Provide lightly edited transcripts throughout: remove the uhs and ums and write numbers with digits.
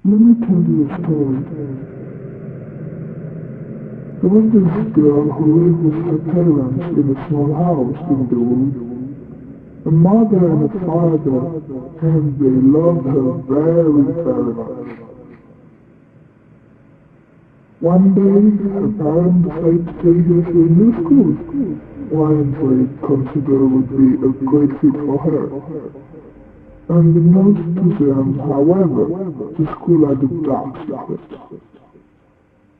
Let me tell you a story. There was this girl who lived with her parents in a small house in the woods. A mother and a father, and they loved her very, very much. One day, her parents decided to take her to a new school, one they considered would be a great fit for her. Unbeknownst to them, however, the school had a dark secret.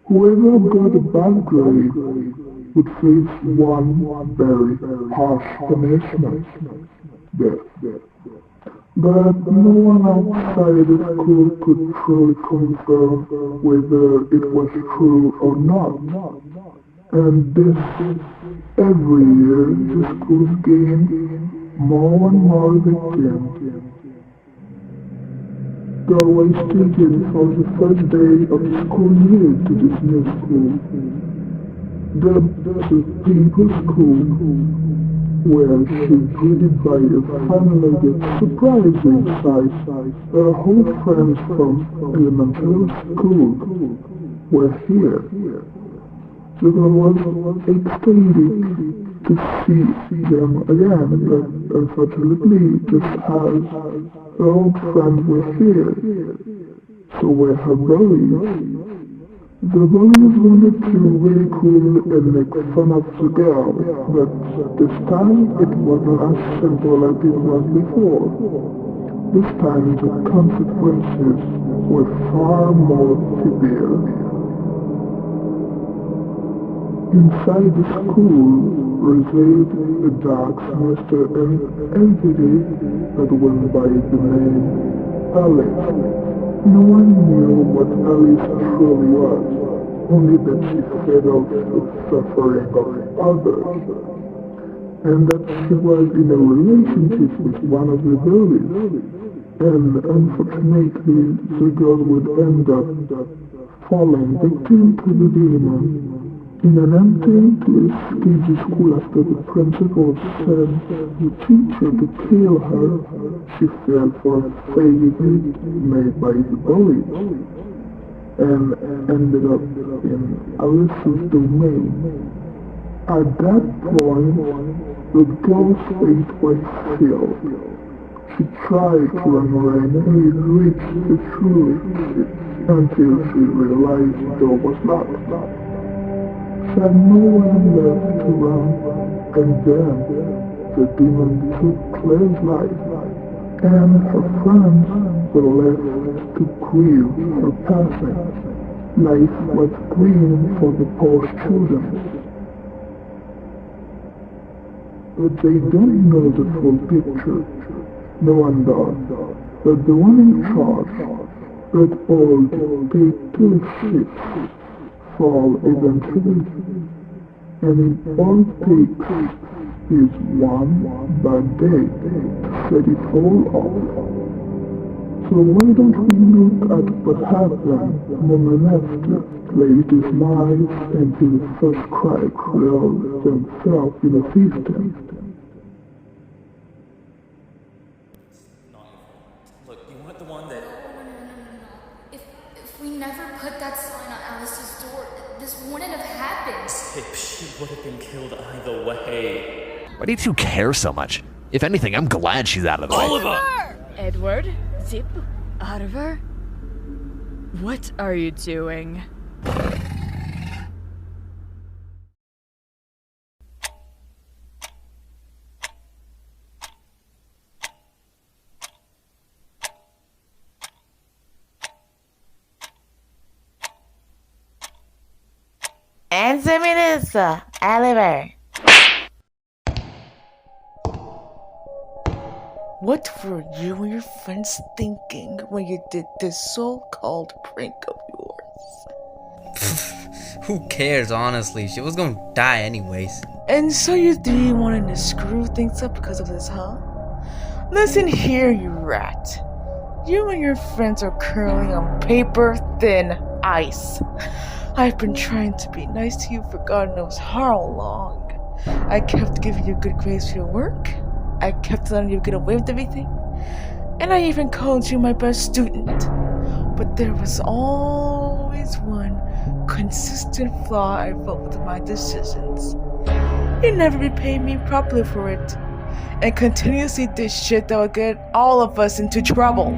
Whoever got a bad grade would face one very harsh punishment, death. But no one outside the school could truly confirm whether it was true or not. And this, every year, the schools gained more and more victims. They always taken for the first day of the school year to this new school. The people school, where she greeted by a family yet surprising sight. Her whole friends from elementary school were here. The girl was ecstatic to see them again, but unfortunately, just as her old friends were here, so were her bullies. The bullies wanted to ridicule and make fun of the girl, but this time it wasn't as simple as it was before. This time the consequences were far more severe. Inside the school resided a dark semester and entity that went by the name Alice. No one knew what Alice truly was, only that she fed off the suffering of others, and that she was in a relationship with one of the bullies, and unfortunately the girl would end up falling victim to the demon. In an attempt to escape the school after the principal sent the teacher to kill her, she fell for a favor made by the bully and ended up in Alice's domain. At that point, the girl's fate was sealed. She tried to run away and reached the true exit until she realized the door was locked. She had no one left to run, and then the demon took Claire's life, and her friends were left to grieve her passing. Life was green for the poor children, but they don't know the full picture. No one does, but the one in charge, that old dictatorship, fall eventually, and it all takes is one bad day to set it all off. So why don't we look at what happened moment after ladies' lives until the first cry crawled themselves in a system. Look, you want the one that... No. If we never put that sign on Alice's door, this wouldn't have happened. She would have been killed either way. Why do you two care so much? If anything, I'm glad she's out of the way. Oliver! Edward? Zip? Oliver? What are you doing? Answer me this, Oliver. What were you and your friends thinking when you did this so-called prank of yours? Who cares, honestly? She was gonna die anyways. And so you three wanted to screw things up because of this, huh? Listen here, you rat. You and your friends are currently on paper-thin ice. I've been trying to be nice to you for God knows how long. I kept giving you good grades for your work. I kept letting you get away with everything. And I even called you my best student. But there was always one consistent flaw I felt with my decisions. You never repaid me properly for it, and continuously did shit that would get all of us into trouble.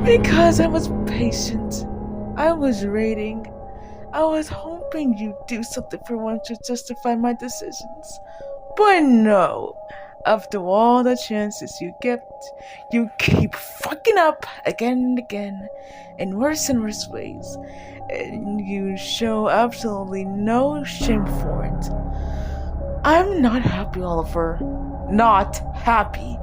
Because I was patient, I was waiting, I was hoping you'd do something for once to justify my decisions. But no, after all the chances you get, you keep fucking up again and again, in worse and worse ways, and you show absolutely no shame for it. I'm not happy, Oliver. Not happy.